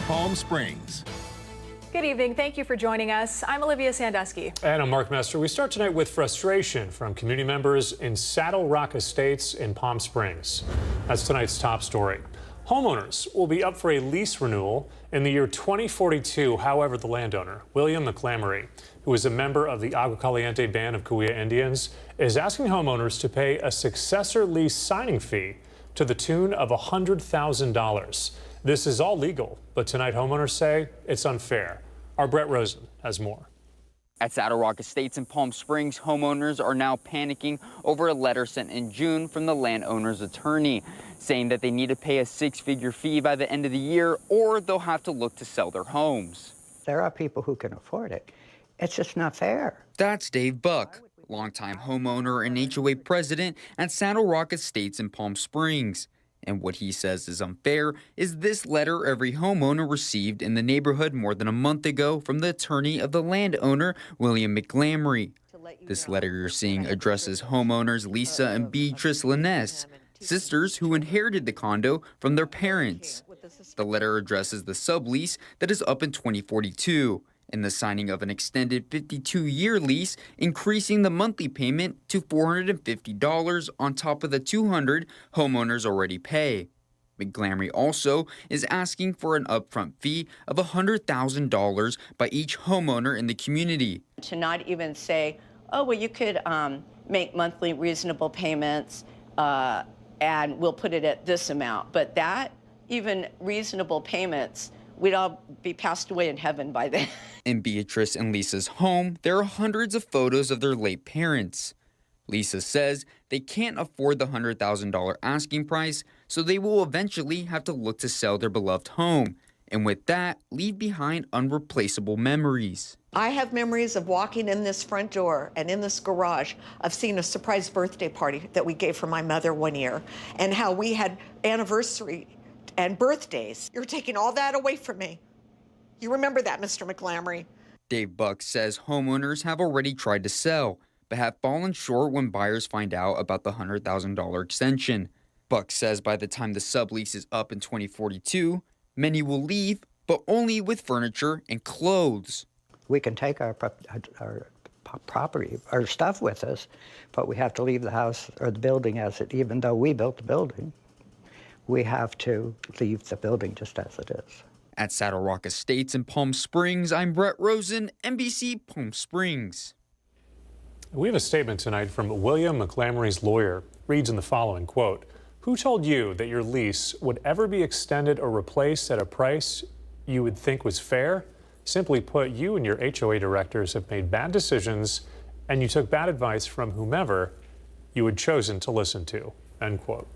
Palm Springs. Good evening. Thank you for joining us. I'm Olivia Sandusky. And I'm Mark Messer. We start tonight with frustration from community members in Saddle Rock Estates in Palm Springs. That's tonight's top story. Homeowners will be up for a lease renewal in the year 2042. However, the landowner, William McGlamry, who is a member of the Agua Caliente Band of Cahuilla Indians, is asking homeowners to pay a successor lease signing fee to the tune of $100,000. This is all legal, but tonight homeowners say it's unfair. Our Brett Rosen has more. At Saddle Rock Estates in Palm Springs, homeowners are now panicking over a letter sent in June from the landowner's attorney, saying that they need to pay a six-figure fee by the end of the year, or they'll have to look to sell their homes. There are people who can afford it. It's just not fair. That's Dave Buck, longtime homeowner and HOA president at Saddle Rock Estates in Palm Springs. And what he says is unfair is this letter every homeowner received in the neighborhood more than a month ago from the attorney of the landowner, William McGlamry. This letter you're seeing addresses homeowners Lisa and Beatrice Linnes, sisters who inherited the condo from their parents. The letter addresses the sublease that is up in 2042 and the signing of an extended 52-year lease, increasing the monthly payment to $450 on top of the $200 homeowners already pay. McGlamry also is asking for an upfront fee of $100,000 by each homeowner in the community. To not even say, oh, well, you could make monthly reasonable payments and we'll put it at this amount. But that, even reasonable payments, we'd all be passed away in heaven by then. In Beatrice and Lisa's home, there are hundreds of photos of their late parents. Lisa says they can't afford the $100,000 asking price, so they will eventually have to look to sell their beloved home, and with that, leave behind unreplaceable memories. I have memories of walking in this front door and in this garage of seeing a surprise birthday party that we gave for my mother one year, and how we had anniversary and birthdays. You're taking all that away from me. You remember that, Mr. McGlamry. Dave Buck says homeowners have already tried to sell, but have fallen short when buyers find out about the $100,000 extension. Buck says by the time the sublease is up in 2042, many will leave, but only with furniture and clothes. We can take our property, our stuff with us, but we have to leave the house or the building as it, even though we built the building. We have to leave the building just as it is. At Saddle Rock Estates in Palm Springs, I'm Brett Rosen, NBC Palm Springs. We have a statement tonight from William McGlamry's lawyer. Reads in the following quote, "Who told you that your lease would ever be extended or replaced at a price you would think was fair? Simply put, you and your HOA directors have made bad decisions and you took bad advice from whomever you had chosen to listen to." End quote.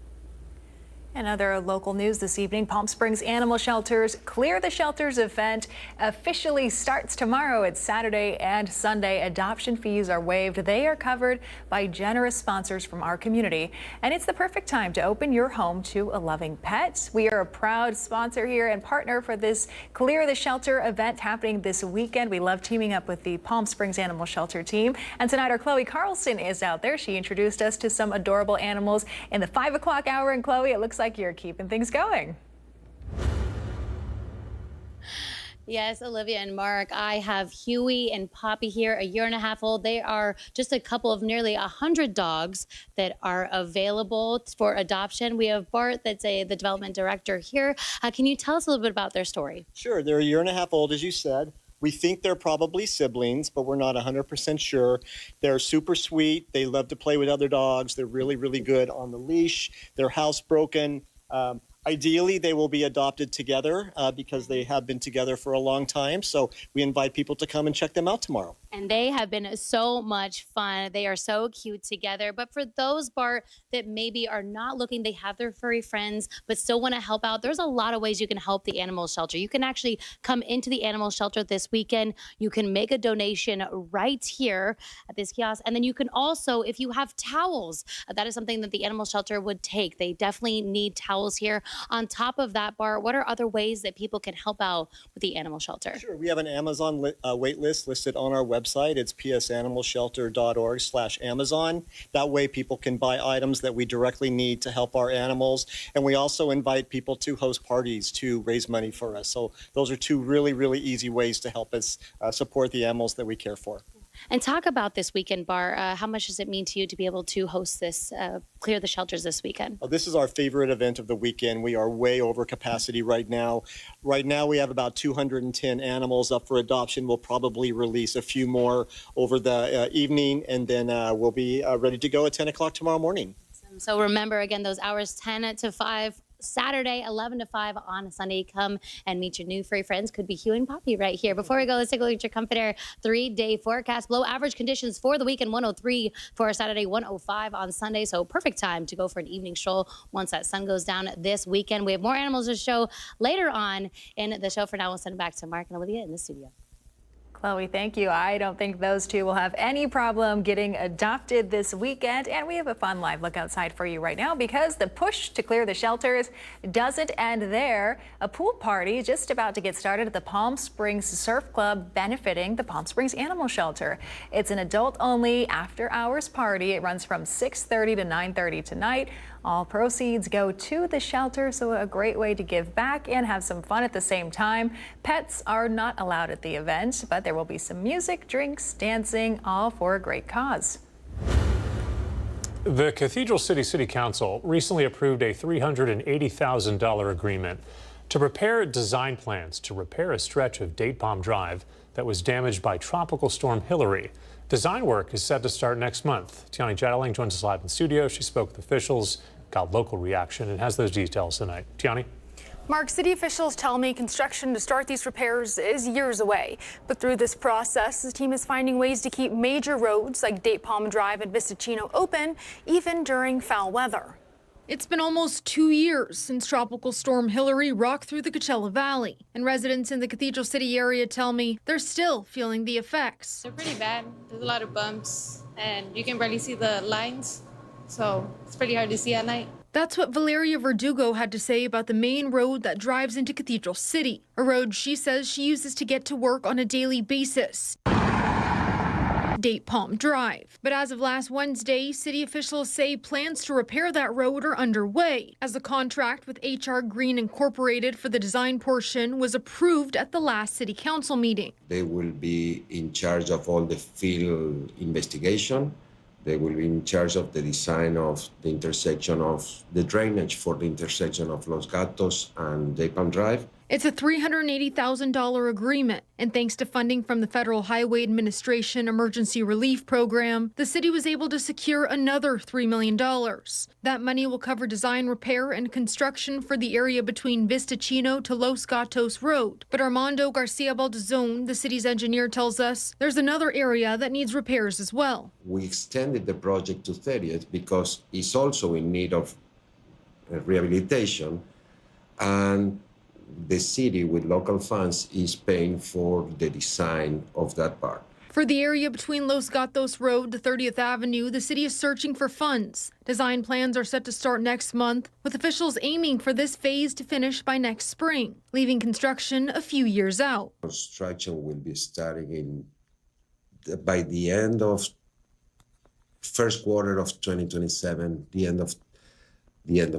And other local news this evening, Palm Springs Animal Shelters Clear the Shelters event officially starts tomorrow. It's Saturday and Sunday. Adoption fees are waived. They are covered by generous sponsors from our community. And it's the perfect time to open your home to a loving pet. We are a proud sponsor here and partner for this Clear the Shelter event happening this weekend. We love teaming up with the Palm Springs Animal Shelter team. And tonight our Chloe Carlson is out there. She introduced us to some adorable animals in the 5 o'clock hour. And Chloe, it looks like you're keeping things going. Yes, Olivia and Mark, I have Huey and Poppy here, a 1.5 years old. They are just a couple of nearly 100 dogs that are available for adoption. We have Bart, that's the development director here. Can you tell us a little bit about their story? Sure. They're a 1.5 years old, as you said. We think they're probably siblings, but we're not 100% sure. They're super sweet. They love to play with other dogs. They're really, really good on the leash. They're housebroken. Ideally, they will be adopted together because they have been together for a long time. So we invite people to come and check them out tomorrow. And they have been so much fun. They are so cute together. But for those, Bart, that maybe are not looking, they have their furry friends, but still want to help out, there's a lot of ways you can help the animal shelter. You can actually come into the animal shelter this weekend. You can make a donation right here at this kiosk. And then you can also, if you have towels, that is something that the animal shelter would take. They definitely need towels here. On top of that, Bart, what are other ways that people can help out with the animal shelter? Sure. We have an Amazon wait list listed on our website. It's psanimalshelter.org/Amazon. That way people can buy items that we directly need to help our animals. And we also invite people to host parties to raise money for us. So those are two really, really easy ways to help us support the animals that we care for. And talk about this weekend, Bart. How much does it mean to you to be able to host this, Clear the Shelters this weekend? Well, this is our favorite event of the weekend. We are way over capacity right now. Right now, we have about 210 animals up for adoption. We'll probably release a few more over the evening, and then we'll be ready to go at 10 o'clock tomorrow morning. So remember, again, those hours 10 to 5. Saturday, 11 to 5 on Sunday. Come and meet your new furry friends. Could be Hugh and Poppy right here. Before we go, let's take a look at your Comforter 3-day forecast. Below average conditions for the weekend, 103 for Saturday, 105 on Sunday. So perfect time to go for an evening stroll once that sun goes down this weekend. We have more animals to show later on in the show. For now, we'll send it back to Mark and Olivia in the studio. Chloe, thank you. I don't think those two will have any problem getting adopted this weekend. And we have a fun live look outside for you right now because the push to clear the shelters doesn't end there. A pool party is just about to get started at the Palm Springs Surf Club benefiting the Palm Springs Animal Shelter. It's an adult-only after-hours party. It runs from 6:30 to 9:30 tonight. All proceeds go to the shelter, so a great way to give back and have some fun at the same time. Pets are not allowed at the event, but there will be some music, drinks, dancing, all for a great cause. The Cathedral City Council recently approved a $380,000 agreement to prepare design plans to repair a stretch of Date Palm Drive that was damaged by Tropical Storm Hillary. Design work is set to start next month. Tiani Jadaling joins us live in studio. She spoke with officials, got local reaction, and has those details tonight. Tiani? Mark, city officials tell me construction to start these repairs is years away. But through this process, the team is finding ways to keep major roads like Date Palm Drive and Vistachino open, even during foul weather. It's been almost 2 years since Tropical Storm Hillary rocked through the Coachella Valley, and residents in the Cathedral City area tell me they're still feeling the effects. They're pretty bad. There's a lot of bumps, and you can barely see the lines, so it's pretty hard to see at night. That's what Valeria Verdugo had to say about the main road that drives into Cathedral City, a road she says she uses to get to work on a daily basis. Date Palm Drive. But as of last Wednesday, city officials say plans to repair that road are underway as the contract with HR Green Incorporated for the design portion was approved at the last city council meeting. They will be in charge of all the field investigation. They will be in charge of the design of the intersection of the drainage for the intersection of Los Gatos and Date Palm Drive. It's a $380,000 agreement, and thanks to funding from the Federal Highway Administration Emergency Relief Program, the city was able to secure another $3 million. That money will cover design, repair, and construction for the area between Vistachino to Los Gatos Road. But Armando Garcia Baldezon, the city's engineer, tells us there's another area that needs repairs as well. We extended the project to 30th because it's also in need of rehabilitation, and the city with local funds is paying for the design of that part. For the area between Los Gatos Road to 30th Avenue, the city is searching for funds. Design plans are set to start next month, with officials aiming for this phase to finish by next spring, leaving construction a few years out. Construction will be starting by the end of first quarter of 2027, the end of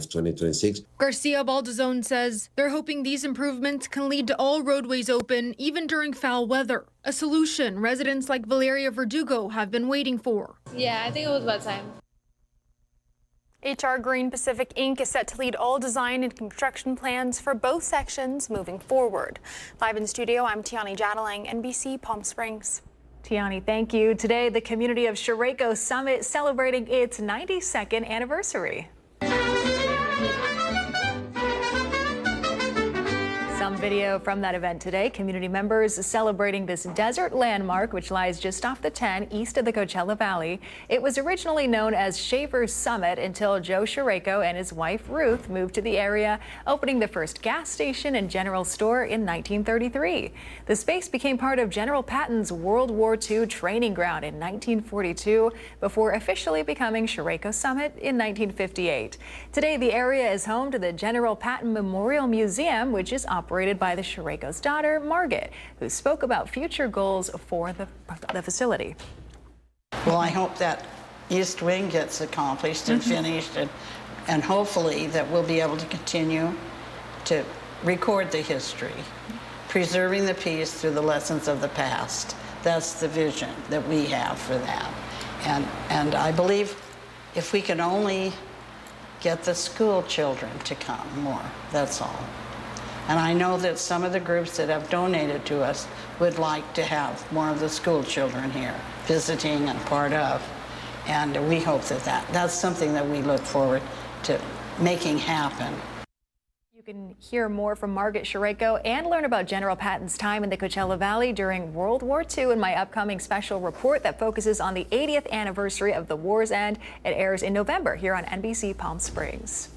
2026. Garcia Baldezon says they're hoping these improvements can lead to all roadways open, even during foul weather. A solution residents like Valeria Verdugo have been waiting for. Yeah, I think it was about time. HR Green Pacific Inc. is set to lead all design and construction plans for both sections moving forward. Live in studio, I'm Tiani Jadaling, NBC Palm Springs. Tiani, thank you. Today, the community of Shereko Summit celebrating its 92nd anniversary. Some video from that event today. Community members celebrating this desert landmark, which lies just off the 10 east of the Coachella Valley. It was originally known as Shaver's Summit until Joe Shereko and his wife Ruth moved to the area, opening the first gas station and general store in 1933. The space became part of General Patton's World War II training ground in 1942 before officially becoming Shereko Summit in 1958. Today, the area is home to the General Patton Memorial Museum, which is operated by the Shereko's daughter, Margaret, who spoke about future goals for the facility. Well, I hope that East Wing gets accomplished and finished, and hopefully that we'll be able to continue to record the history, preserving the peace through the lessons of the past. That's the vision that we have for that. And I believe if we can only get the school children to come more, that's all. And I know that some of the groups that have donated to us would like to have more of the school children here, visiting and part of. And we hope that that's something that we look forward to making happen. You can hear more from Margaret Shereko and learn about General Patton's time in the Coachella Valley during World War II in my upcoming special report that focuses on the 80th anniversary of the war's end. It airs in November here on NBC Palm Springs.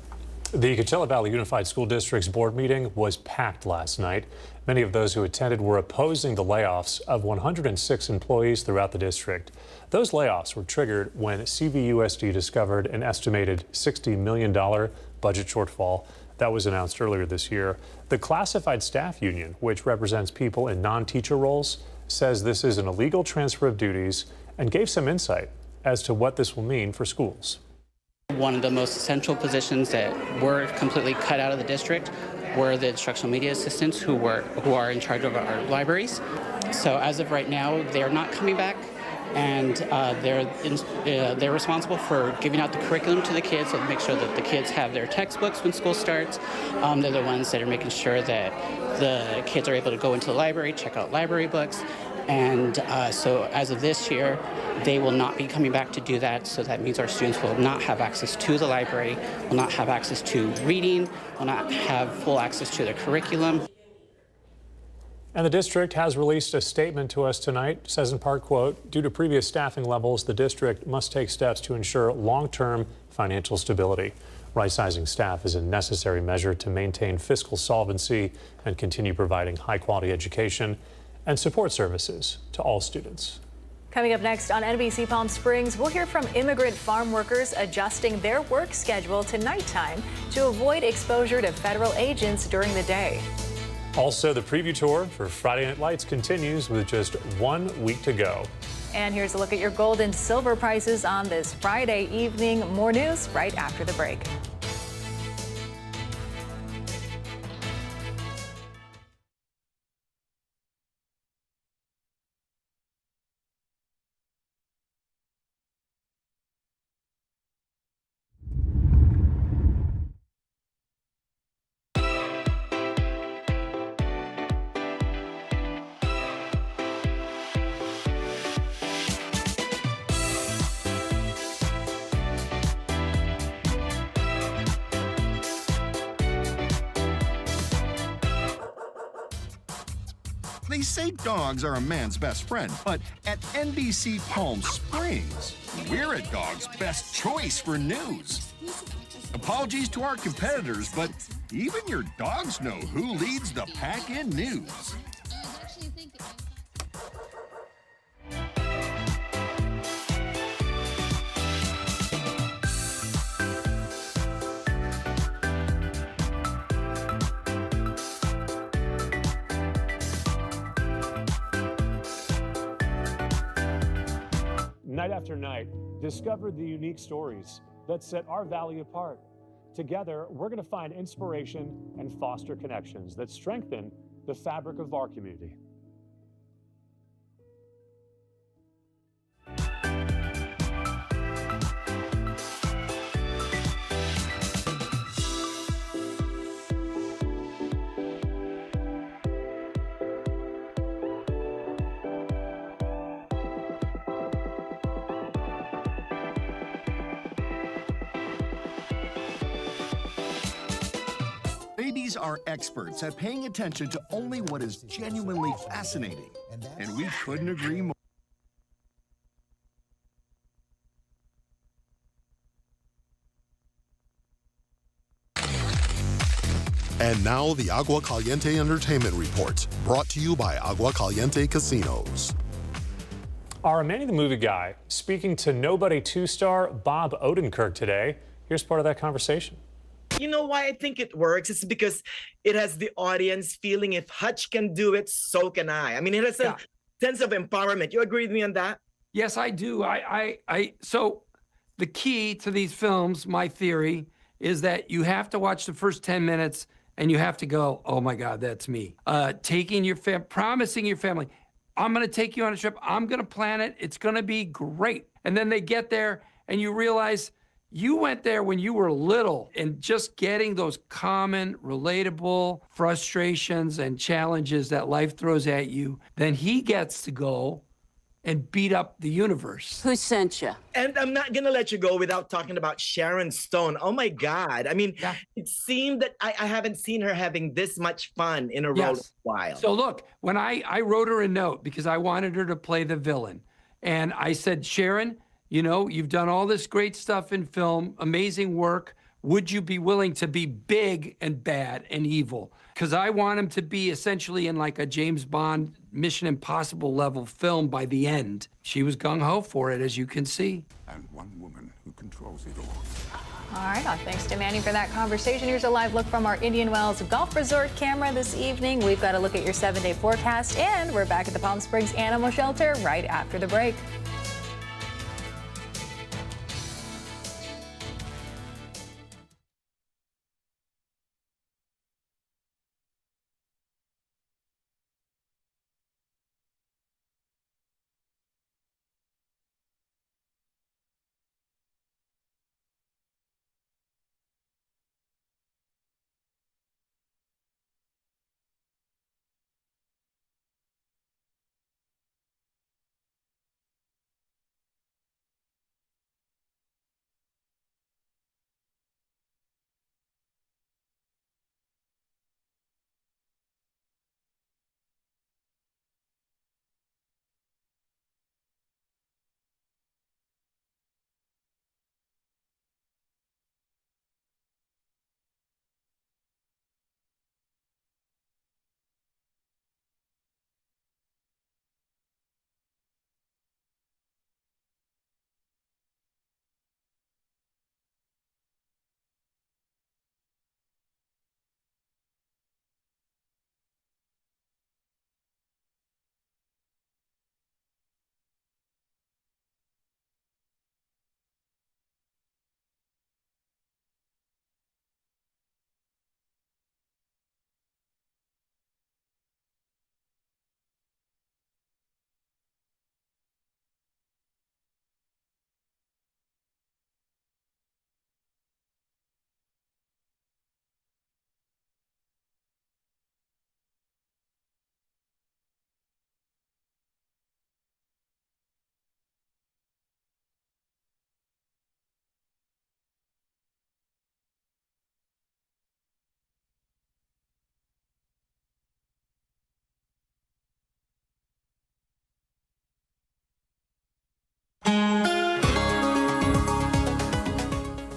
The Coachella Valley Unified School District's board meeting was packed last night. Many of those who attended were opposing the layoffs of 106 employees throughout the district. Those layoffs were triggered when CVUSD discovered an estimated $60 million budget shortfall that was announced earlier this year. The Classified Staff Union, which represents people in non-teacher roles, says this is an illegal transfer of duties and gave some insight as to what this will mean for schools. One of the most essential positions that were completely cut out of the district were the instructional media assistants who are in charge of our libraries. So as of right now, they're not coming back, and they're responsible for giving out the curriculum to the kids and make sure that the kids have their textbooks when school starts. They're the ones that are making sure that the kids are able to go into the library, check out library books. And so as of this year, they will not be coming back to do that. So that means our students will not have access to the library, will not have access to reading, will not have full access to their curriculum. And the district has released a statement to us tonight. It says in part, quote, due to previous staffing levels, the district must take steps to ensure long-term financial stability. Right-sizing staff is a necessary measure to maintain fiscal solvency and continue providing high-quality education and support services to all students. Coming up next on NBC Palm Springs, we'll hear from immigrant farm workers adjusting their work schedule to nighttime to avoid exposure to federal agents during the day. Also, the preview tour for Friday Night Lights continues with just 1 week to go. And here's a look at your gold and silver prices on this Friday evening. More news right after the break. They say dogs are a man's best friend, but at NBC Palm Springs, we're a dog's best choice for news. Apologies to our competitors, but even your dogs know who leads the pack in news. Night after night, discover the unique stories that set our valley apart. Together, we're going to find inspiration and foster connections that strengthen the fabric of our community. Babies These are experts at paying attention to only what is genuinely fascinating. And we couldn't agree more. And now the Agua Caliente Entertainment Report, brought to you by Agua Caliente Casinos. Our Manny the Movie Guy speaking to Nobody 2-star Bob Odenkirk today. Here's part of that conversation. You know why I think it works? It's because it has the audience feeling if Hutch can do it, so can I. I mean, it has a sense of empowerment. You agree with me on that? Yes, I do. So the key to these films, my theory, is that you have to watch the first 10 minutes and you have to go, oh my God, that's me. Promising your family, I'm gonna take you on a trip, I'm gonna plan it, it's gonna be great. And then they get there and you realize you went there when you were little, and just getting those common, relatable frustrations and challenges that life throws at you, then he gets to go and beat up the universe. Who sent you? And I'm not gonna let you go without talking about Sharon Stone. Oh my God. I mean, it seemed that I haven't seen her having this much fun in a role in a while. So look, when I wrote her a note because I wanted her to play the villain, and I said, Sharon, you know, you've done all this great stuff in film, amazing work. Would you be willing to be big and bad and evil? Because I want him to be essentially in like a James Bond, Mission Impossible level film by the end. She was gung-ho for it, as you can see. And one woman who controls it all. All right, well, thanks to Manny for that conversation. Here's a live look from our Indian Wells Golf Resort camera this evening. We've got a look at your 7-day forecast, and we're back at the Palm Springs Animal Shelter right after the break.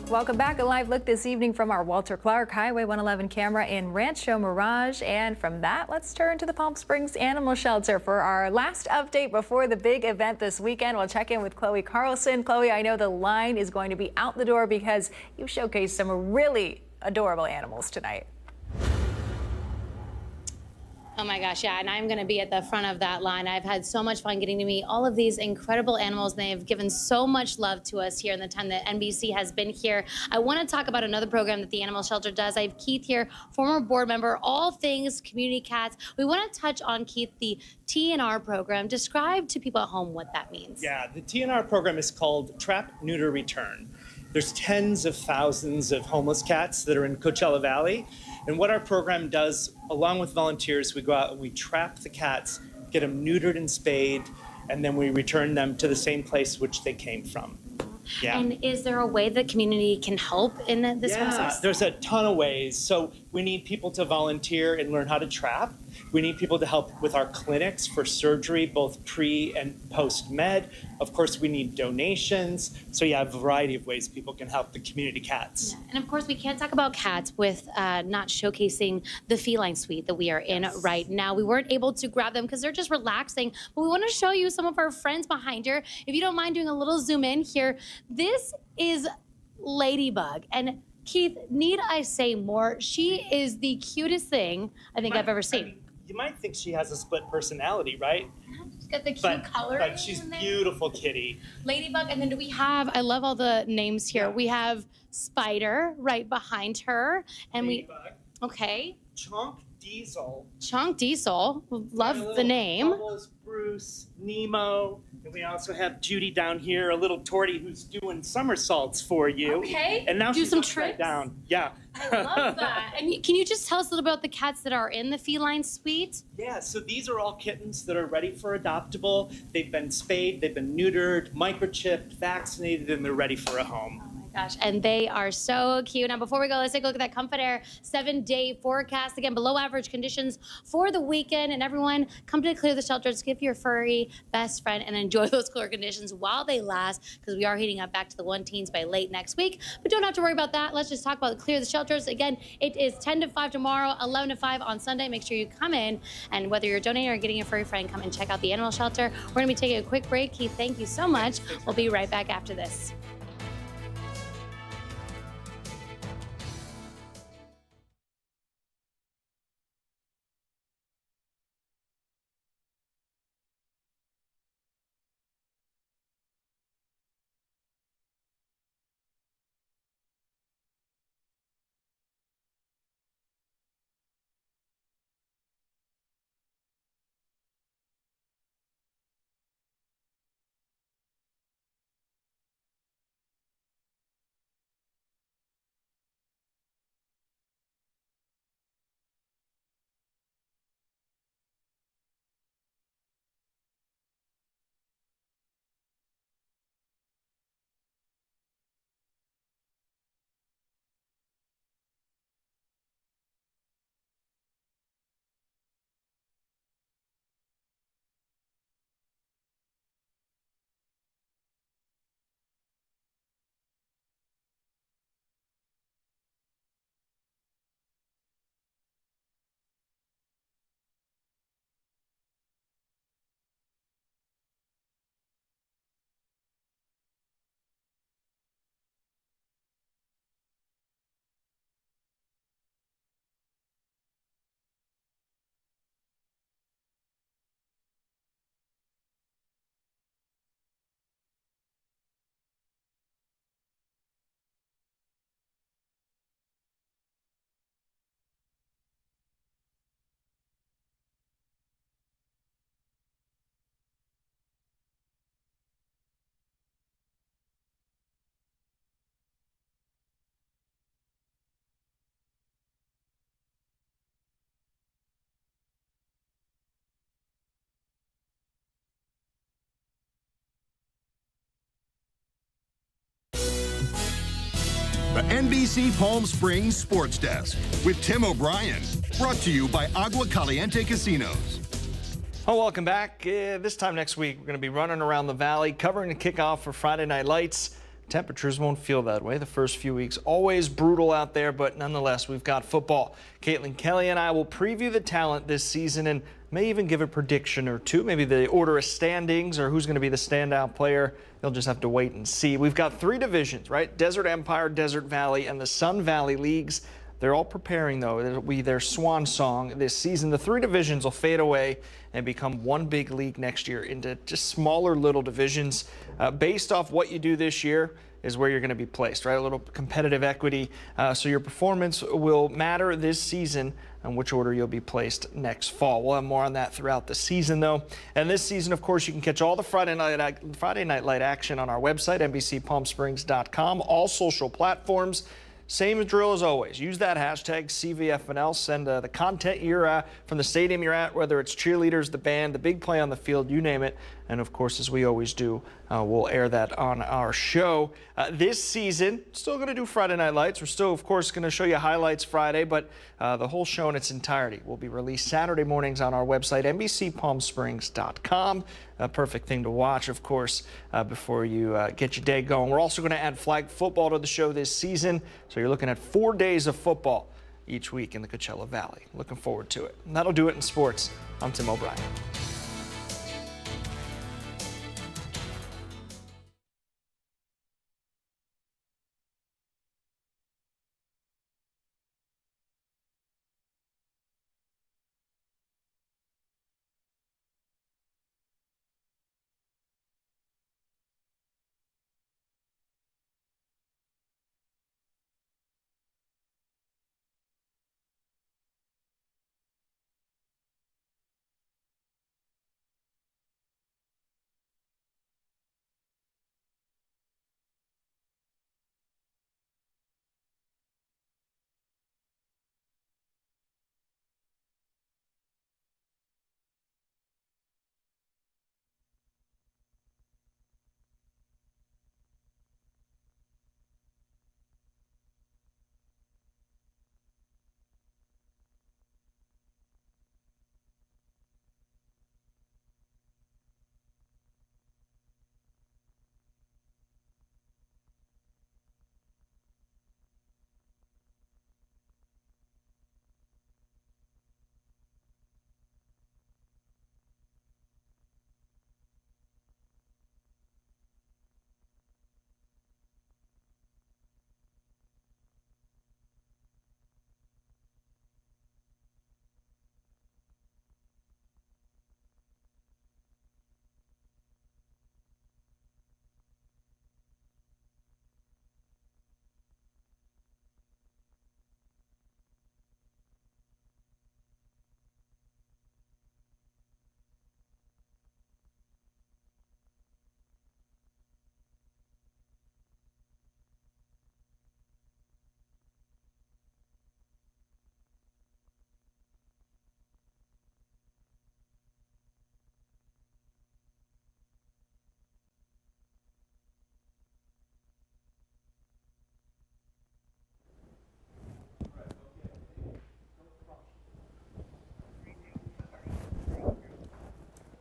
Welcome back. A live look this evening from our Walter Clark Highway 111 camera in Rancho Mirage. And from that, let's turn to the Palm Springs Animal Shelter for our last update before the big event this weekend. We'll check in with Chloe Carlson. Chloe, I know the line is going to be out the door because you showcased some really adorable animals tonight. Oh my gosh, yeah, and I'm going to be at the front of that line. I've had so much fun getting to meet all of these incredible animals, and they have given so much love to us here in the time that NBC has been here. I want to talk about another program that the Animal Shelter does. I have Keith here, former board member, all things community cats. We want to touch on, Keith, the TNR program. Describe to people at home what that means. Yeah, the TNR program is called Trap, Neuter, Return. There's tens of thousands of homeless cats that are in Coachella Valley. And what our program does, along with volunteers, we go out and we trap the cats, get them neutered and spayed, and then we return them to the same place which they came from. Yeah. And is there a way the community can help in this process? There's a ton of ways. So we need people to volunteer and learn how to trap. We need people to help with our clinics for surgery, both pre and post med. Of course, we need donations. So yeah, a variety of ways people can help the community cats. Yeah. And of course, we can't talk about cats with not showcasing the feline suite that we are in right now. We weren't able to grab them because they're just relaxing, but we want to show you some of our friends behind her. If you don't mind doing a little zoom in here, this is Ladybug. And Keith, need I say more? She is the cutest thing I think I've ever seen. You might think she has a split personality, right? She's got the cute coloring. But she's beautiful kitty. Ladybug, and then do we have, I love all the names here. Yeah. We have Spider right behind her. And Ladybug. Okay. Chonk Diesel. Chonk Diesel, love the name. Bubbles, Bruce, Nemo, and we also have Judy down here, a little tortie who's doing somersaults for you. Okay. And now do she's some upside tricks down. Yeah. I love that. And can you just tell us a little about the cats that are in the feline suite? Yeah, so these are all kittens that are ready for adoptable. They've been spayed, they've been neutered, microchipped, vaccinated, and they're ready for a home. Gosh, and they are so cute. Now, before we go, let's take a look at that Comfort Air 7-day forecast. Again, below average conditions for the weekend. And everyone, come to Clear the Shelters, give your furry best friend and enjoy those cooler conditions while they last, because we are heating up back to the 1-teens by late next week. But don't have to worry about that. Let's just talk about Clear the Shelters. Again, it is 10 to 5 tomorrow, 11 to 5 on Sunday. Make sure you come in, and whether you're donating or getting your furry friend, come and check out the animal shelter. We're going to be taking a quick break. Keith, thank you so much. We'll be right back after this. The NBC Palm Springs Sports Desk with Tim O'Brien. Brought to you by Agua Caliente Casinos. Oh, welcome back. This time next week, we're going to be running around the valley, covering the kickoff for Friday Night Lights. Temperatures won't feel that way the first few weeks. Always brutal out there, but nonetheless, we've got football. Caitlin Kelly and I will preview the talent this season and may even give a prediction or two, maybe the order of standings or who's going to be the standout player. They'll just have to wait and see. We've got 3 divisions, right? Desert Empire, Desert Valley, and the Sun Valley Leagues. They're all preparing, though. It'll be their swan song this season. The 3 divisions will fade away and become one big league next year into just smaller little divisions. Based off what you do this year is where you're going to be placed, right? A little competitive equity. So your performance will matter this season and which order you'll be placed next fall. We'll have more on that throughout the season, though. And this season, of course, you can catch all the Friday Night Light action on our website, NBCPalmSprings.com, all social platforms. Same drill as always. Use that hashtag CVFNL. Send the content you're from the stadium you're at, whether it's cheerleaders, the band, the big play on the field, you name it. And of course, as we always do, we'll air that on our show. This season, still going to do Friday Night Lights. We're still, of course, going to show you highlights Friday, but the whole show in its entirety will be released Saturday mornings on our website, NBCPalmSprings.com. A perfect thing to watch, of course, before you get your day going. We're also going to add flag football to the show this season, so you're looking at 4 days of football each week in the Coachella Valley. Looking forward to it. And that'll do it in sports. I'm Tim O'Brien.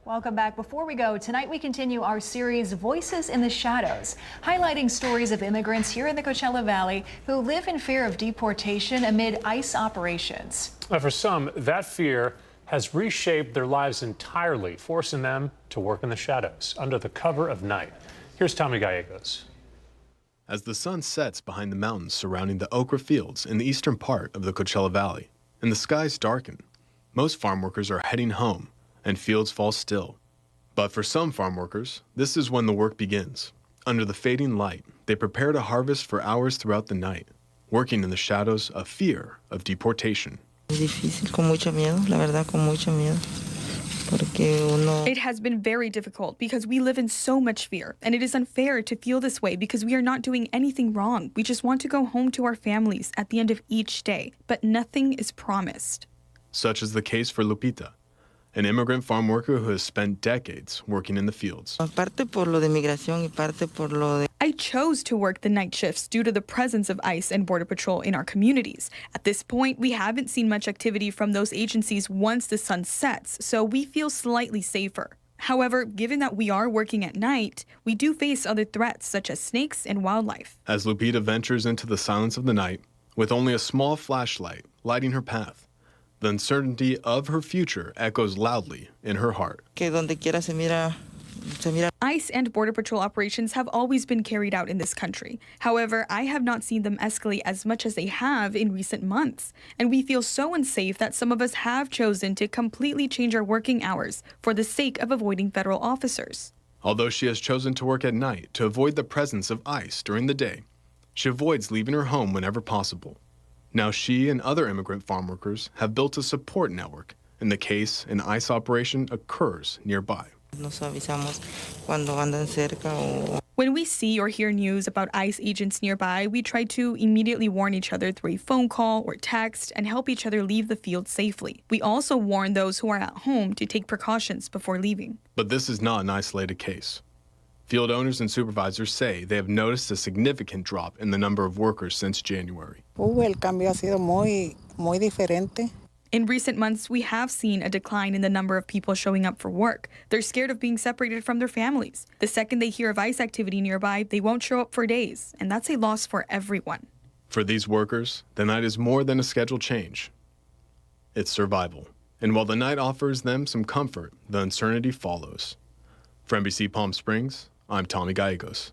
Welcome back. Before we go, tonight we continue our series Voices in the Shadows, highlighting stories of immigrants here in the Coachella Valley who live in fear of deportation amid ICE operations. For some, that fear has reshaped their lives entirely, forcing them to work in the shadows under the cover of night. Here's Tommy Gallegos. As the sun sets behind the mountains surrounding the okra fields in the eastern part of the Coachella Valley, and the skies darken, most farm workers are heading home, and fields fall still. But for some farm workers, this is when the work begins. Under the fading light, they prepare to harvest for hours throughout the night, working in the shadows of fear of deportation. It has been very difficult because we live in so much fear, and it is unfair to feel this way because we are not doing anything wrong. We just want to go home to our families at the end of each day, but nothing is promised. Such is the case for Lupita, an immigrant farm worker who has spent decades working in the fields. I chose to work the night shifts due to the presence of ICE and Border Patrol in our communities. At this point, we haven't seen much activity from those agencies once the sun sets, so we feel slightly safer. However, given that we are working at night, we do face other threats such as snakes and wildlife. As Lupita ventures into the silence of the night, with only a small flashlight lighting her path, the uncertainty of her future echoes loudly in her heart. ICE and Border Patrol operations have always been carried out in this country. However, I have not seen them escalate as much as they have in recent months. And we feel so unsafe that some of us have chosen to completely change our working hours for the sake of avoiding federal officers. Although she has chosen to work at night to avoid the presence of ICE during the day, she avoids leaving her home whenever possible. Now she and other immigrant farm workers have built a support network in the case an ICE operation occurs nearby. When we see or hear news about ICE agents nearby, we try to immediately warn each other through a phone call or text and help each other leave the field safely. We also warn those who are at home to take precautions before leaving. But this is not an isolated case. Field owners and supervisors say they have noticed a significant drop in the number of workers since January. El cambio ha sido muy diferente. In recent months, we have seen a decline in the number of people showing up for work. They're scared of being separated from their families. The second they hear of ICE activity nearby, they won't show up for days, and that's a loss for everyone. For these workers, the night is more than a schedule change. It's survival. And while the night offers them some comfort, the uncertainty follows. For NBC Palm Springs, I'm Tommy Gallegos.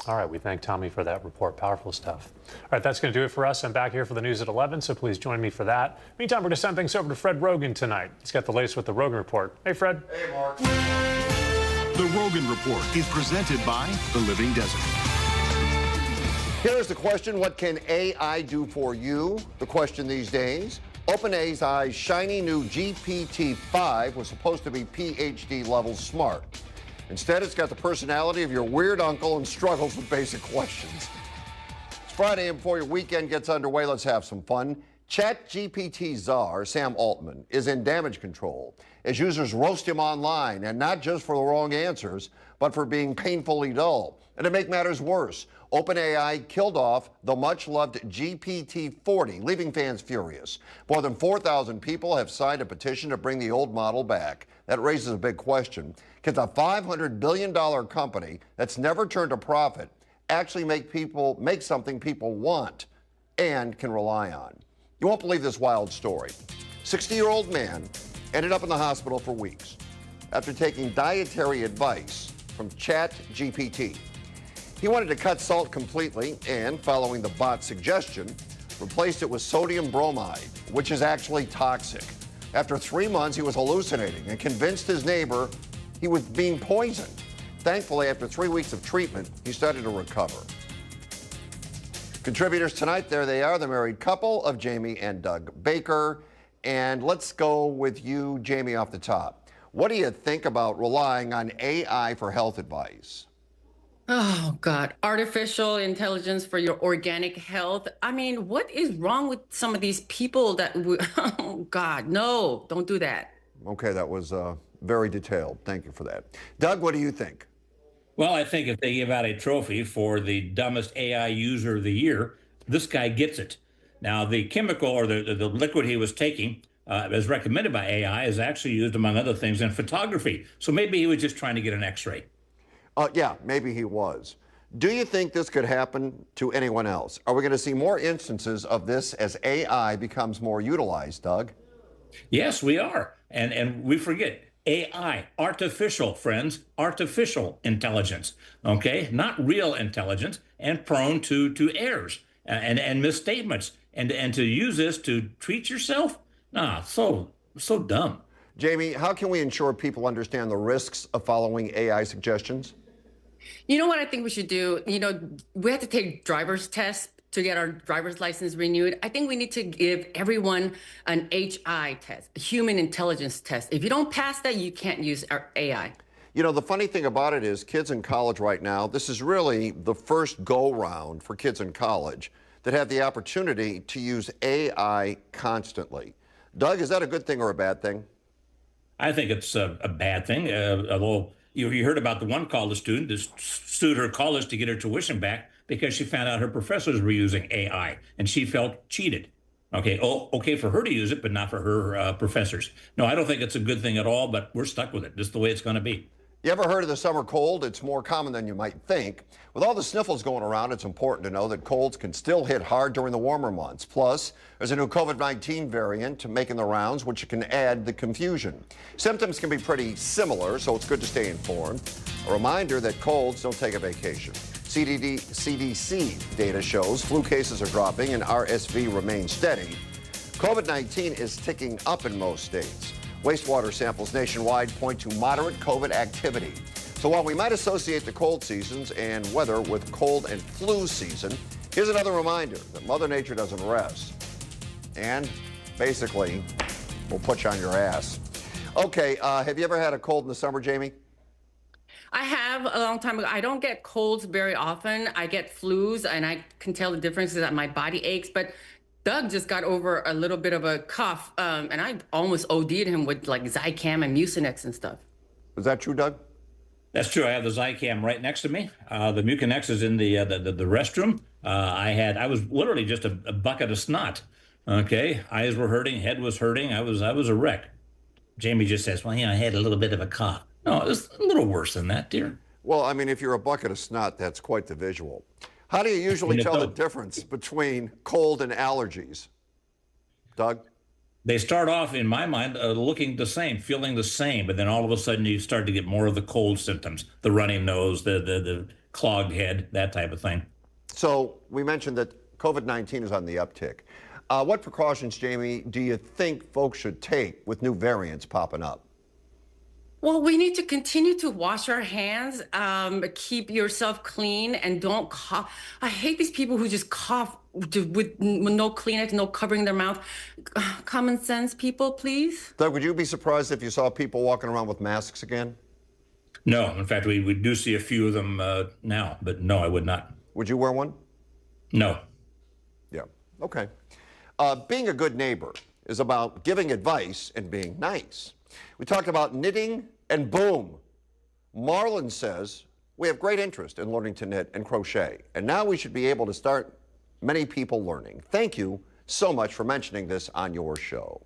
All right, we thank Tommy for that report. Powerful stuff. All right, that's going to do it for us. I'm back here for the news at 11, so please join me for that. Meantime, we're going to send things over to Fred Rogan tonight. He's got the latest with the Rogan Report. Hey, Fred. Hey, Mark. The Rogan Report is presented by The Living Desert. Here's the question: what can AI do for you? The question these days. OpenAI's shiny new GPT-5 was supposed to be PhD-level smart. Instead, it's got the personality of your weird uncle and struggles with basic questions. It's Friday, and before your weekend gets underway, let's have some fun. ChatGPT czar Sam Altman is in damage control as users roast him online, and not just for the wrong answers, but for being painfully dull. And to make matters worse, OpenAI killed off the much-loved GPT-40, leaving fans furious. More than 4,000 people have signed a petition to bring the old model back. That raises a big question. Can the $500 billion company that's never turned a profit actually make something people want and can rely on? You won't believe this wild story. 60-year-old man ended up in the hospital for weeks after taking dietary advice from ChatGPT. He wanted to cut salt completely and, following the bot's suggestion, replaced it with sodium bromide, which is actually toxic. After 3 months, he was hallucinating and convinced his neighbor he was being poisoned. Thankfully, after 3 weeks of treatment, he started to recover. Contributors tonight, there they are, the married couple of Jamie and Doug Baker. And let's go with you, Jamie, off the top. What do you think about relying on AI for health advice? Oh, God. Artificial intelligence for your organic health. I mean, what is wrong with some of these people that, oh, God, no, don't do that. Okay, that was very detailed. Thank you for that. Doug, what do you think? Well, I think if they give out a trophy for the dumbest AI user of the year, this guy gets it. Now, the chemical or the liquid he was taking, as recommended by AI, is actually used, among other things, in photography. So maybe he was just trying to get an X-ray. Yeah, maybe he was. Do you think this could happen to anyone else? Are we going to see more instances of this as AI becomes more utilized, Doug? Yes, we are. And we forget AI, artificial, friends, artificial intelligence, okay? Not real intelligence, and prone to errors and misstatements. And to use this to treat yourself? Nah, so dumb. Jamie, how can we ensure people understand the risks of following AI suggestions? You know what I think we should do? You know, we have to take driver's tests to get our driver's license renewed. I think we need to give everyone an HI test, a human intelligence test. If you don't pass that, you can't use our AI. You know, the funny thing about it is kids in college right now, this is really the first go-round for kids in college that have the opportunity to use AI constantly. Doug, is that a good thing or a bad thing? I think it's a bad thing. Although you heard about the one college student that sued her college to get her tuition back because she found out her professors were using AI and she felt cheated. Okay, okay for her to use it, but not for her professors. No, I don't think it's a good thing at all, but we're stuck with it. Just the way it's going to be. You ever heard of the summer cold? It's more common than you might think. With all the sniffles going around, it's important to know that colds can still hit hard during the warmer months. Plus, there's a new COVID-19 variant making the rounds, which can add the confusion. Symptoms can be pretty similar, so it's good to stay informed. A reminder that colds don't take a vacation. CDC data shows flu cases are dropping and RSV remains steady. COVID-19 is ticking up in most states. Wastewater samples nationwide point to moderate COVID activity. So while we might associate the cold seasons and weather with cold and flu season, here's another reminder that Mother Nature doesn't rest. And basically, we'll put you on your ass. Okay, have you ever had a cold in the summer, Jamie? I have a long time ago. I don't get colds very often. I get flus, and I can tell the difference is that my body aches. But Doug just got over a little bit of a cough, and I almost OD'd him with like Zicam and Mucinex and stuff. Is that true, Doug? That's true. I have the Zicam right next to me. The Mucinex is in the restroom. I was literally just a bucket of snot. Okay, eyes were hurting, head was hurting. I was a wreck. Jamie just says, well, I had a little bit of a cough. No, it was a little worse than that, dear. Well, I mean, if you're a bucket of snot, that's quite the visual. How do you usually tell the difference between cold and allergies? Doug? They start off, in my mind, looking the same, feeling the same, but then all of a sudden you start to get more of the cold symptoms, the running nose, the clogged head, that type of thing. So we mentioned that COVID-19 is on the uptick. What precautions, Jamie, do you think folks should take with new variants popping up? Well, we need to continue to wash our hands, keep yourself clean, and don't cough. I hate these people who just cough with no Kleenex, no covering their mouth. Common sense, people, please. Doug, would you be surprised if you saw people walking around with masks again? No, in fact, we do see a few of them now, but no, I would not. Would you wear one? No. Yeah, okay. Being a good neighbor is about giving advice and being nice. We talked about knitting, and boom, Marlon says we have great interest in learning to knit and crochet, and now we should be able to start many people learning. Thank you so much for mentioning this on your show.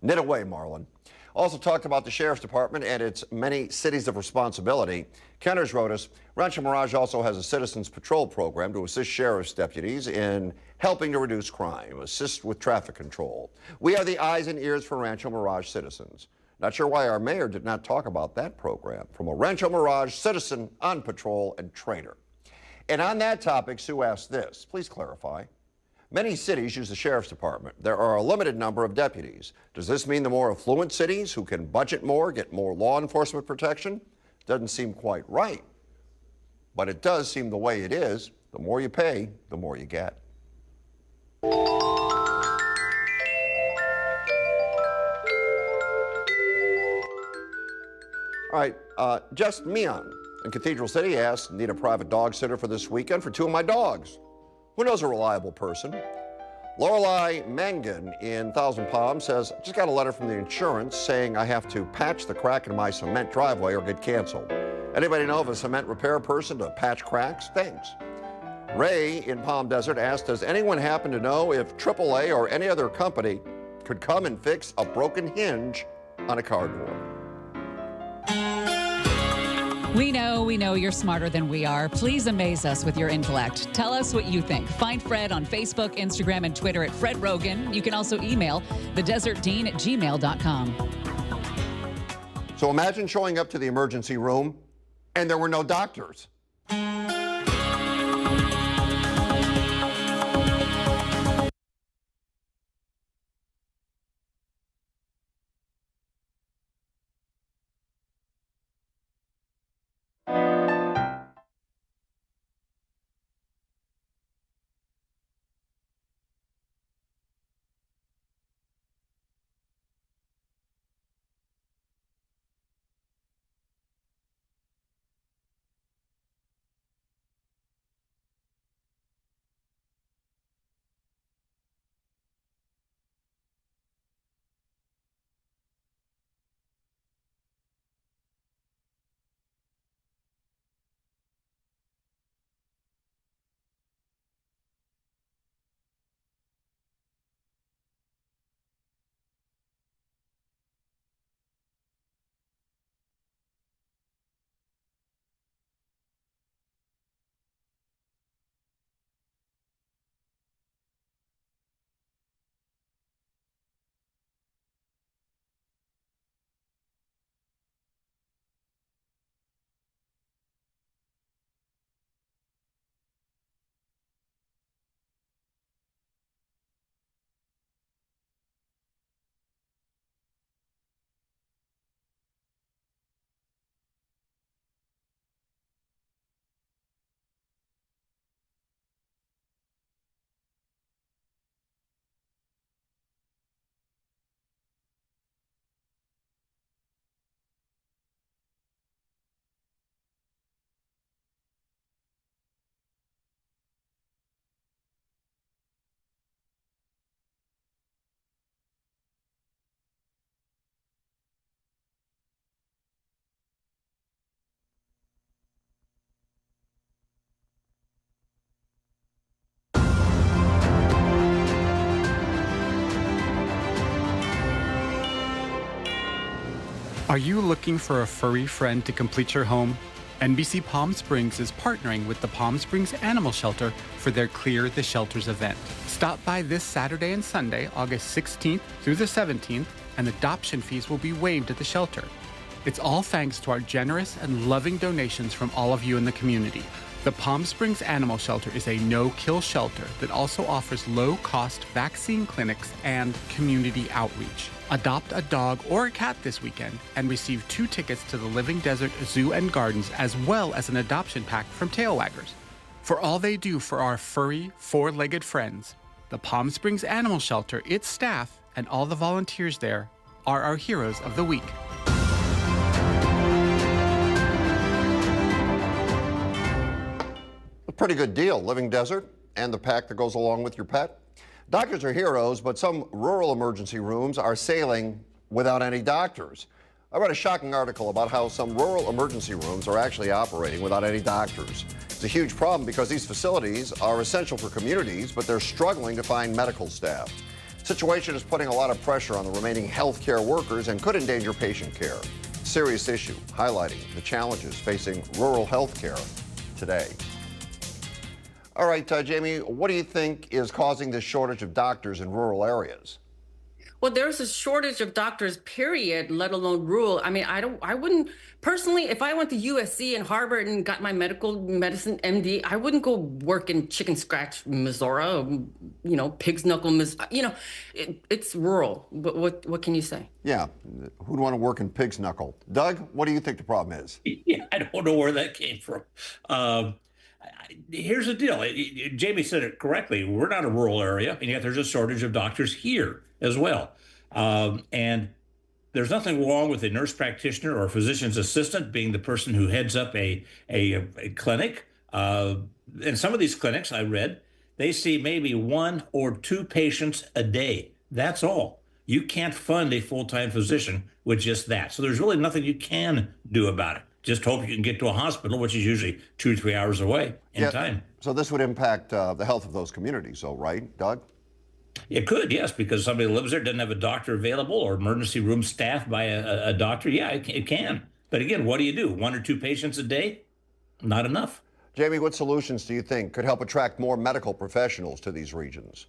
Knit away, Marlon. Also talked about the Sheriff's Department and its many cities of responsibility. Kenners wrote us, Rancho Mirage also has a Citizens Patrol program to assist sheriff's deputies in helping to reduce crime, assist with traffic control. We are the eyes and ears for Rancho Mirage citizens. Not sure why our mayor did not talk about that program. From a Rancho Mirage citizen on patrol and trainer. And on that topic, Sue asked this. Please clarify. Many cities use the Sheriff's Department. There are a limited number of deputies. Does this mean the more affluent cities who can budget more get more law enforcement protection? Doesn't seem quite right. But it does seem the way it is. The more you pay, the more you get. All right, Just Mian in Cathedral City asked, need a private dog sitter for this weekend for 2 of my dogs. Who knows a reliable person? Lorelei Mangan in Thousand Palms says, just got a letter from the insurance saying I have to patch the crack in my cement driveway or get canceled. Anybody know of a cement repair person to patch cracks? Thanks. Ray in Palm Desert asked, does anyone happen to know if AAA or any other company could come and fix a broken hinge on a car door? We know you're smarter than we are. Please amaze us with your intellect. Tell us what you think. Find Fred on Facebook, Instagram, and Twitter at Fred Rogan. You can also email thedesertdean@gmail.com. So imagine showing up to the emergency room and there were no doctors. Are you looking for a furry friend to complete your home? NBC Palm Springs is partnering with the Palm Springs Animal Shelter for their Clear the Shelters event. Stop by this Saturday and Sunday, August 16th through the 17th, and adoption fees will be waived at the shelter. It's all thanks to our generous and loving donations from all of you in the community. The Palm Springs Animal Shelter is a no-kill shelter that also offers low-cost vaccine clinics and community outreach. Adopt a dog or a cat this weekend and receive 2 tickets to the Living Desert Zoo and Gardens, as well as an adoption pack from Tail Waggers. For all they do for our furry, 4-legged friends, the Palm Springs Animal Shelter, its staff, and all the volunteers there are our heroes of the week. A pretty good deal, Living Desert and the pack that goes along with your pet. Doctors are heroes, but some rural emergency rooms are sailing without any doctors. I read a shocking article about how some rural emergency rooms are actually operating without any doctors. It's a huge problem because these facilities are essential for communities, but they're struggling to find medical staff. The situation is putting a lot of pressure on the remaining healthcare workers and could endanger patient care. Serious issue, highlighting the challenges facing rural healthcare today. All right, Jamie, what do you think is causing this shortage of doctors in rural areas? Well, there's a shortage of doctors, period, let alone rural. I mean, I wouldn't, personally, if I went to USC and Harvard and got my medical medicine MD, I wouldn't go work in chicken scratch, Missouri, pig's knuckle, it's rural. What can you say? Yeah, who'd want to work in pig's knuckle? Doug, what do you think the problem is? Yeah, I don't know where that came from. Here's the deal. Jamie said it correctly. We're not a rural area, and yet there's a shortage of doctors here as well. And there's nothing wrong with a nurse practitioner or a physician's assistant being the person who heads up a clinic. In some of these clinics, I read, they see maybe 1 or 2 patients a day. That's all. You can't fund a full-time physician with just that. So there's really nothing you can do about it. Just hope you can get to a hospital, which is usually 2 to 3 hours away in time. So this would impact the health of those communities, though, right, Doug? It could, yes, because somebody lives there, doesn't have a doctor available, or emergency room staffed by a doctor. Yeah, it can. But again, what do you do? 1 or 2 patients a day? Not enough. Jamie, what solutions do you think could help attract more medical professionals to these regions?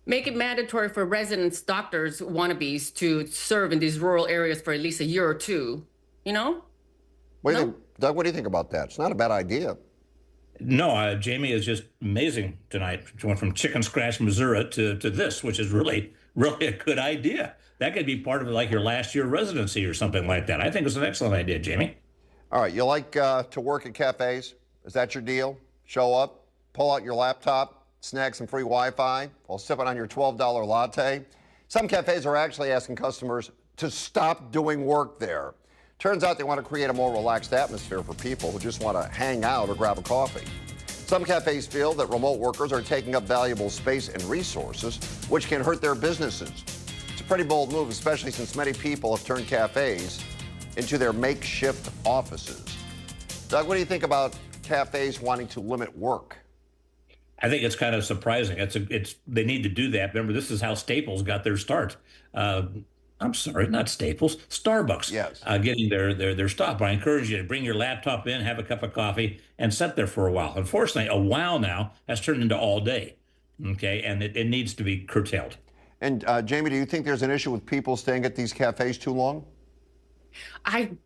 Make it mandatory for residents, doctors, wannabes to serve in these rural areas for at least a year or 2, What do you think, Doug, what do you think about that? It's not a bad idea. No, Jamie is just amazing tonight. She went from chicken scratch, Missouri to this, which is really a good idea. That could be part of like your last year residency or something like that. I think it's an excellent idea, Jamie. All right, you like to work at cafes? Is that your deal? Show up, pull out your laptop, snag some free Wi-Fi while sipping on your $12 latte? Some cafes are actually asking customers to stop doing work there. Turns out they want to create a more relaxed atmosphere for people who just want to hang out or grab a coffee. Some cafes feel that remote workers are taking up valuable space and resources, which can hurt their businesses. It's a pretty bold move, especially since many people have turned cafes into their makeshift offices. Doug, what do you think about cafes wanting to limit work? I think it's kind of surprising. They need to do that. Remember, this is how Staples got their start. I'm sorry, not Staples, Starbucks. Yes. Getting their stop. But I encourage you to bring your laptop in, have a cup of coffee, and sit there for a while. Unfortunately, a while now has turned into all day. Okay, and it needs to be curtailed. And Jamie, do you think there's an issue with people staying at these cafes too long?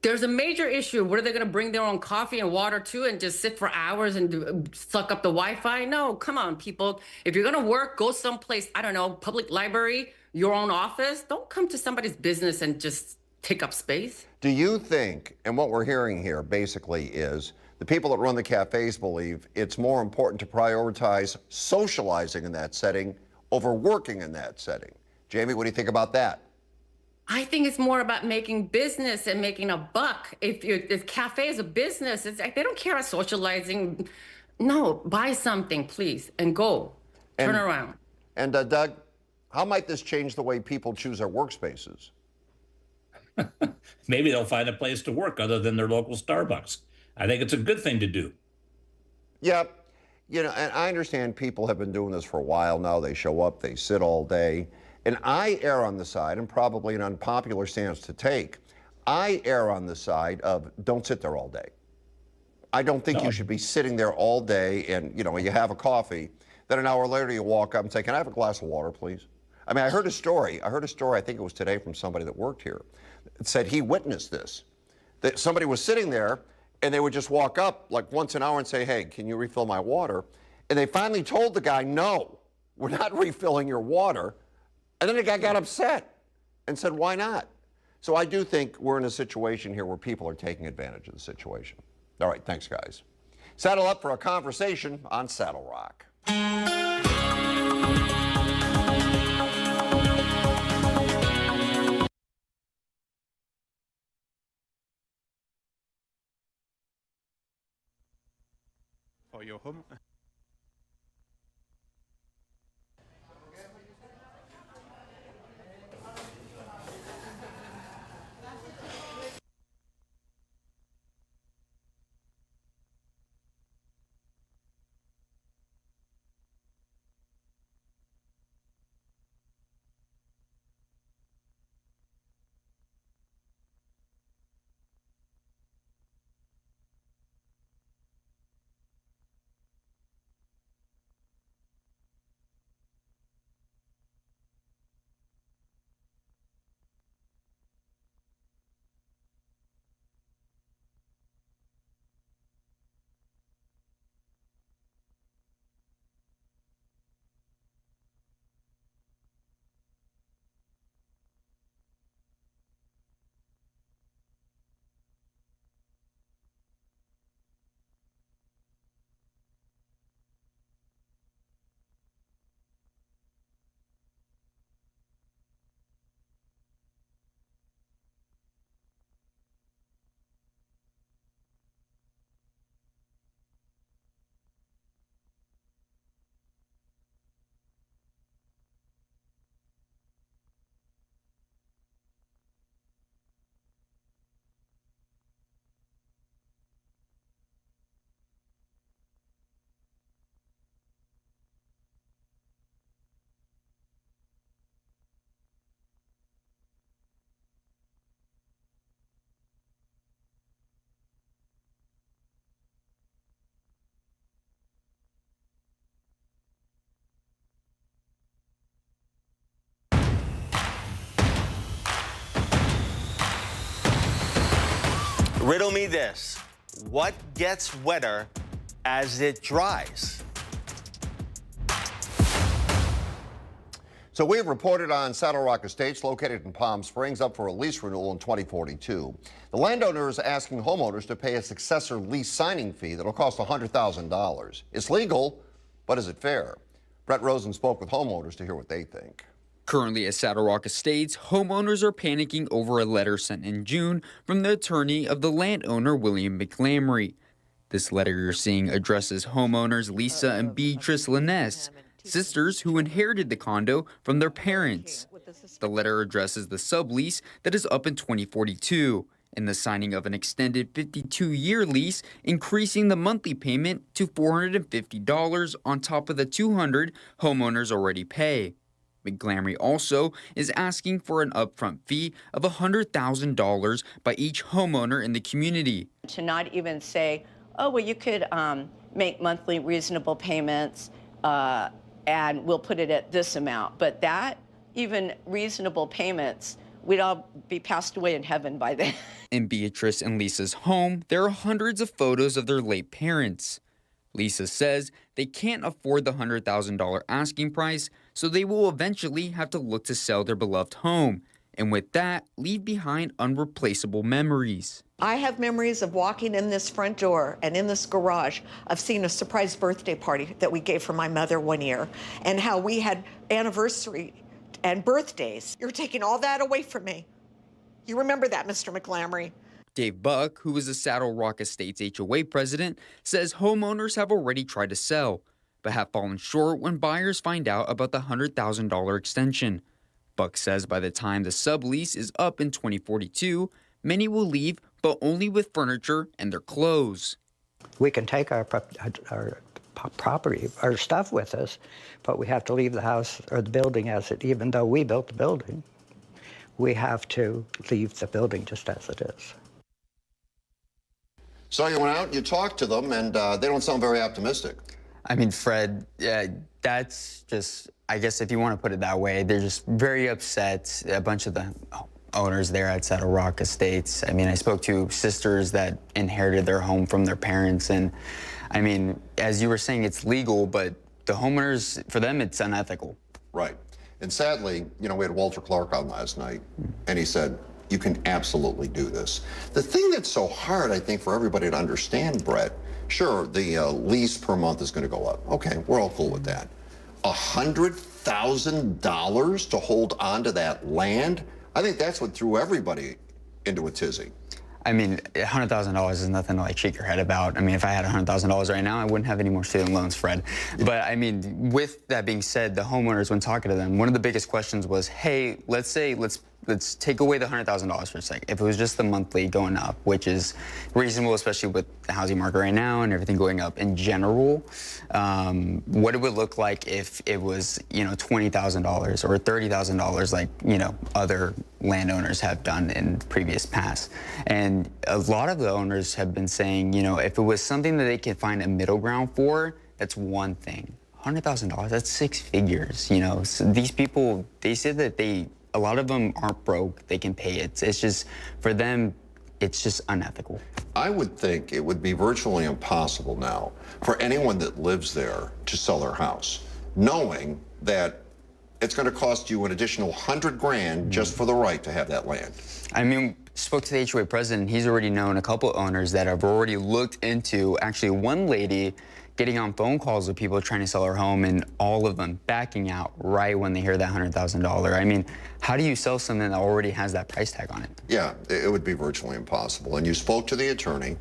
There's a major issue. What are they going to bring their own coffee and water too and just sit for hours and suck up the Wi-Fi? No, come on, people. If you're going to work, go someplace, I don't know, public library, your own office. Don't come to somebody's business and just take up space. Do you think, and what we're hearing here basically is, the people that run the cafes believe it's more important to prioritize socializing in that setting over working in that setting? Jamie, what do you think about that? I think it's more about making business and making a buck. If cafe is a business, it's like they don't care about socializing. No, buy something, please, and go. Turn around. And Doug, how might this change the way people choose their workspaces? Maybe they'll find a place to work other than their local Starbucks. I think it's a good thing to do. Yeah, and I understand people have been doing this for a while now. They show up, they sit all day. And I err on the side, and probably an unpopular stance to take, I err on the side of don't sit there all day. I don't think you should be sitting there all day and, you have a coffee, then an hour later you walk up and say, can I have a glass of water, please? I mean, I heard a story, I think it was today from somebody that worked here. It said he witnessed this, that somebody was sitting there and they would just walk up like once an hour and say, hey, can you refill my water? And they finally told the guy, no, we're not refilling your water. And then the guy got upset and said, why not? So I do think we're in a situation here where people are taking advantage of the situation. All right, thanks, guys. Saddle up for a conversation on Saddle Rock. For your home. Riddle me this. What gets wetter as it dries? So we have reported on Saddle Rock Estates located in Palm Springs up for a lease renewal in 2042. The landowner is asking homeowners to pay a successor lease signing fee that will cost $100,000. It's legal, but is it fair? Brett Rosen spoke with homeowners to hear what they think. Currently at Saddle Rock Estates, homeowners are panicking over a letter sent in June from the attorney of the landowner, William McLamry. This letter you're seeing addresses homeowners Lisa and Beatrice Linnes, sisters who inherited the condo from their parents. The letter addresses the sublease that is up in 2042 and the signing of an extended 52-year lease, increasing the monthly payment to $450 on top of the $200 homeowners already pay. McGlamry also is asking for an upfront fee of $100,000 by each homeowner in the community. To not even say, oh, well, you could make monthly reasonable payments and we'll put it at this amount. But that, even reasonable payments, we'd all be passed away in heaven by then. In Beatrice and Lisa's home, there are hundreds of photos of their late parents. Lisa says they can't afford the $100,000 asking price, so they will eventually have to look to sell their beloved home, and with that, leave behind unreplaceable memories. I have memories of walking in this front door and in this garage of seeing a surprise birthday party that we gave for my mother one year, and how we had anniversary and birthdays. You're taking all that away from me. You remember that, Mr. McLamry. Dave Buck, who is the Saddle Rock Estates HOA president, says homeowners have already tried to sell, but have fallen short when buyers find out about the $100,000 extension. Buck says by the time the sublease is up in 2042, many will leave, but only with furniture and their clothes. We can take our property, our stuff with us, but we have to leave the house or the building as it, even though we built the building. we have to leave the building just as it is. So you went out, you talked to them, and they don't sound very optimistic. I mean, Fred, that's just, I guess if you want to put it that way, they're just very upset. A bunch of the owners there at Saddle Rock Estates. I mean, I spoke to sisters that inherited their home from their parents. And I mean, as you were saying, it's legal, but the homeowners, for them, it's unethical. Right. And sadly, you know, we had Walter Clark on last night, and he said, you can absolutely do this. The thing that's so hard, I think, for everybody to understand, Brett, sure, the lease per month is going to go up. Okay, we're all cool with that. $100,000 to hold on to that land? I think that's what threw everybody into a tizzy. I mean, $100,000 is nothing to like shake your head about. I mean, if I had $100,000 right now, I wouldn't have any more student loans, Fred. But I mean, with that being said, the homeowners, when talking to them, one of the biggest questions was, hey, let's take away the $100,000 for a second. If it was just the monthly going up, which is reasonable, especially with the housing market right now and everything going up in general, what it would look like if it was, you know, $20,000 or $30,000 like, you know, other landowners have done in previous past. And a lot of the owners have been saying, you know, if it was something that they could find a middle ground for, that's one thing. $100,000, that's 6 figures, you know. So these people, they say that a lot of them aren't broke, they can pay it. It's just, for them, it's just unethical. I would think it would be virtually impossible now for anyone that lives there to sell their house, knowing that it's going to cost you an additional $100 grand just for the right to have that land. I mean, spoke to the HOA president. He's already known a couple owners that have already looked into, actually one lady getting on phone calls with people trying to sell her home and all of them backing out right when they hear that $100,000. I mean, how do you sell something that already has that price tag on it? Yeah, it would be virtually impossible. And you spoke to the attorney,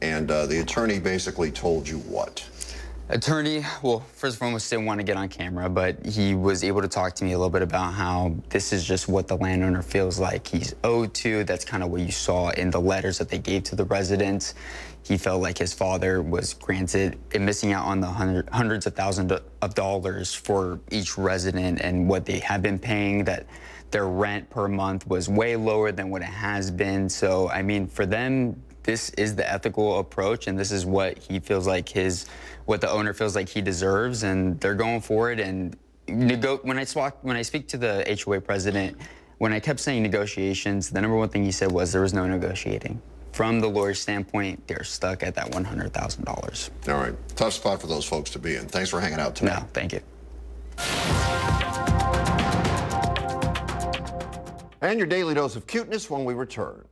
and the attorney basically told you what? Attorney, well, first and foremost, didn't want to get on camera, but he was able to talk to me a little bit about how this is just what the landowner feels like he's owed to. That's kind of what you saw in the letters that they gave to the residents. He felt like his father was granted and missing out on the hundreds of thousands of dollars for each resident and what they have been paying, that their rent per month was way lower than what it has been. So, I mean, for them, this is the ethical approach, and this is what he feels like what the owner feels like he deserves, and they're going for it. And when I speak to the HOA president, when I kept saying negotiations, the number one thing he said was there was no negotiating. From the lawyer's standpoint, they're stuck at that $100,000. All right, tough spot for those folks to be in. Thanks for hanging out tonight. No, thank you. And your daily dose of cuteness when we return.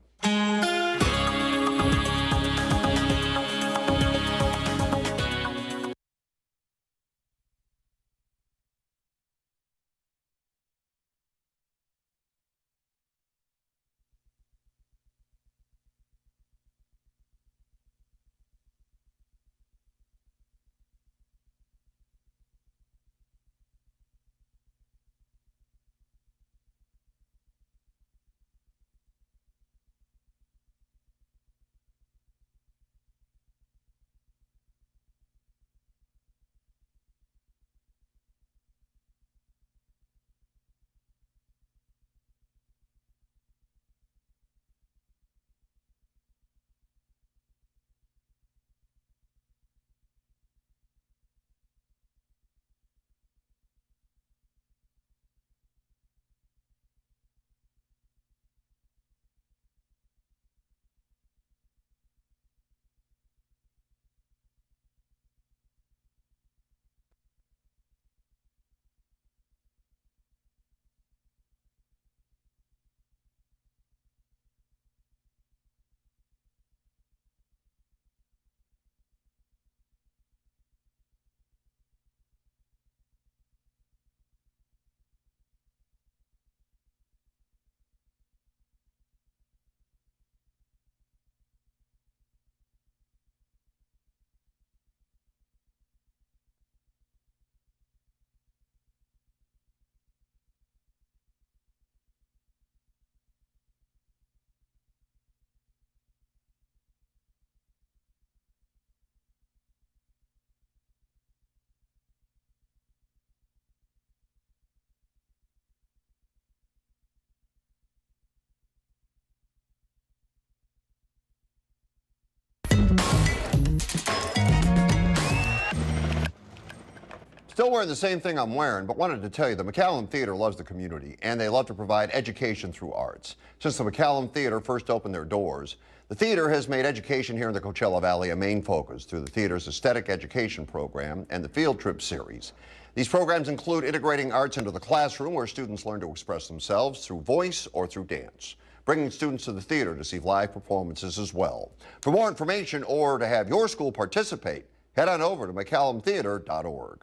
Still wearing the same thing I'm wearing, but wanted to tell you the McCallum Theater loves the community, and they love to provide education through arts. Since the McCallum Theater first opened their doors, the theater has made education here in the Coachella Valley a main focus through the theater's aesthetic education program and the field trip series. These programs include integrating arts into the classroom, where students learn to express themselves through voice or through dance, bringing students to the theater to see live performances as well. For more information or to have your school participate, head on over to McCallumTheater.org.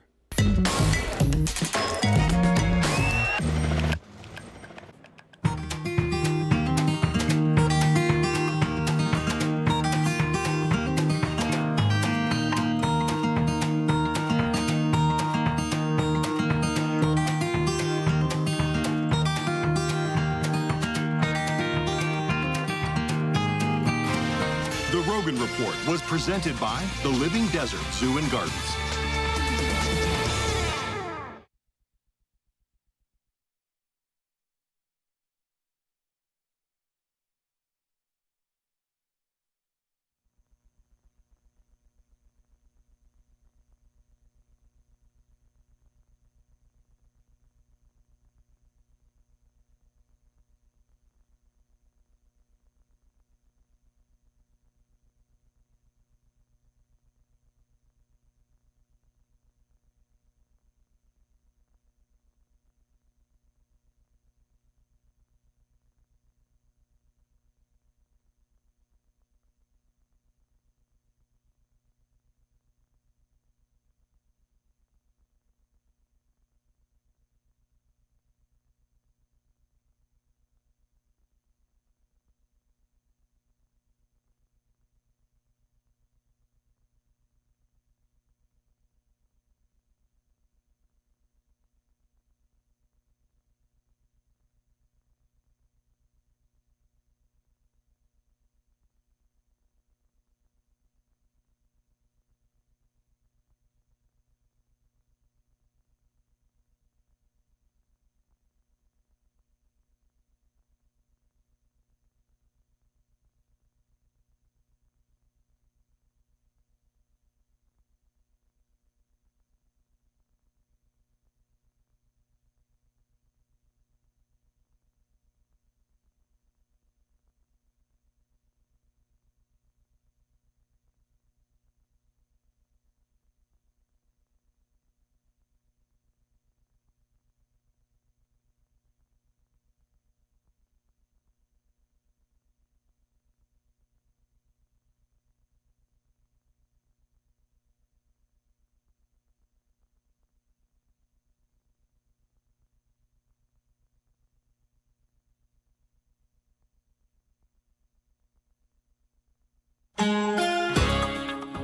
The Rogan Report was presented by the Living Desert Zoo and Gardens.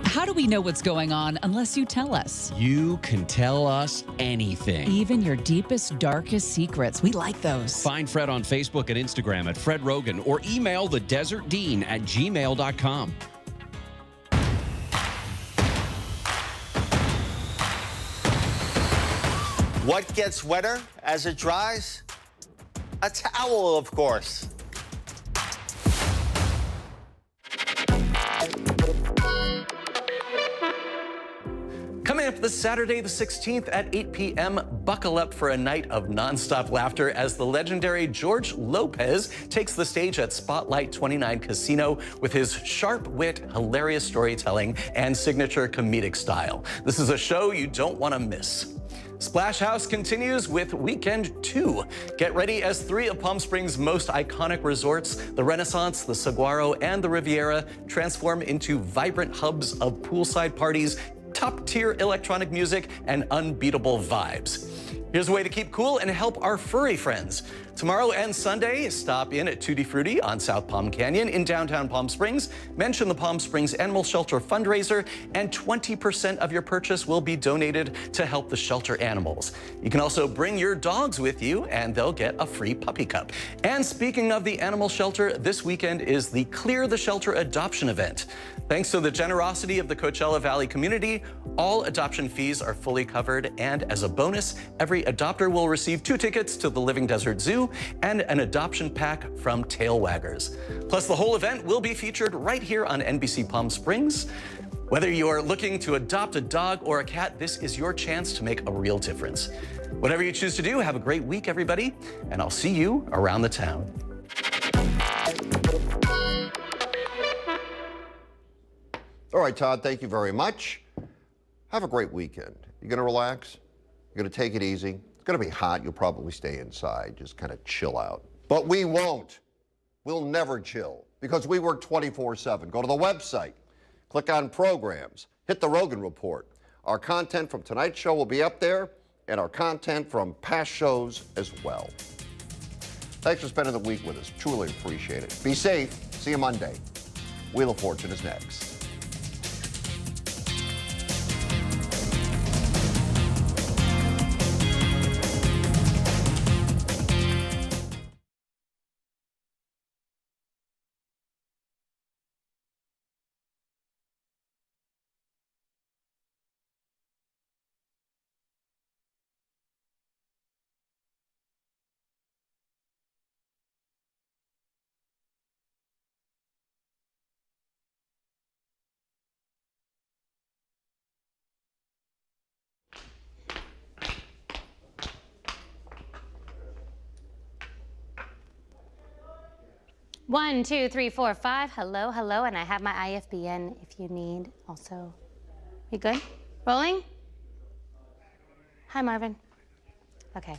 How do we know what's going on unless you tell us? You can tell us anything. Even your deepest, darkest secrets. We like those. Find Fred on Facebook and Instagram at Fred Rogan, or email thedesertdean@gmail.com. What gets wetter as it dries? A towel, of course. Coming up this Saturday, the 16th at 8 p.m., buckle up for a night of nonstop laughter as the legendary George Lopez takes the stage at Spotlight 29 Casino with his sharp wit, hilarious storytelling, and signature comedic style. This is a show you don't want to miss. Splash House continues with Weekend 2. Get ready as 3 of Palm Springs' most iconic resorts, the Renaissance, the Saguaro, and the Riviera, transform into vibrant hubs of poolside parties, top-tier electronic music, and unbeatable vibes. Here's a way to keep cool and help our furry friends. Tomorrow and Sunday, stop in at Tutti Frutti on South Palm Canyon in downtown Palm Springs. Mention the Palm Springs Animal Shelter fundraiser, and 20% of your purchase will be donated to help the shelter animals. You can also bring your dogs with you, and they'll get a free puppy cup. And speaking of the animal shelter, this weekend is the Clear the Shelter adoption event. Thanks to the generosity of the Coachella Valley community, all adoption fees are fully covered, and as a bonus, every adopter will receive 2 tickets to the Living Desert Zoo and an adoption pack from Tail Waggers. Plus, the whole event will be featured right here on NBC Palm Springs. Whether you're looking to adopt a dog or a cat, this is your chance to make a real difference. Whatever you choose to do, have a great week, everybody, and I'll see you around the town. All right, Todd, thank you very much. Have a great weekend. You gonna relax? You're gonna take it easy? It's gonna be hot. You'll probably stay inside, just kind of chill out. But we won't. We'll never chill because we work 24/7. Go to the website, click on programs, hit the Rogan Report. Our content from tonight's show will be up there, and our content from past shows as well. Thanks for spending the week with us. Truly appreciate it. Be safe. See you Monday. Wheel of Fortune is next. One, two, three, four, five. Hello, hello, and I have my IFBN if you need also. You good? Rolling? Hi, Marvin. Okay.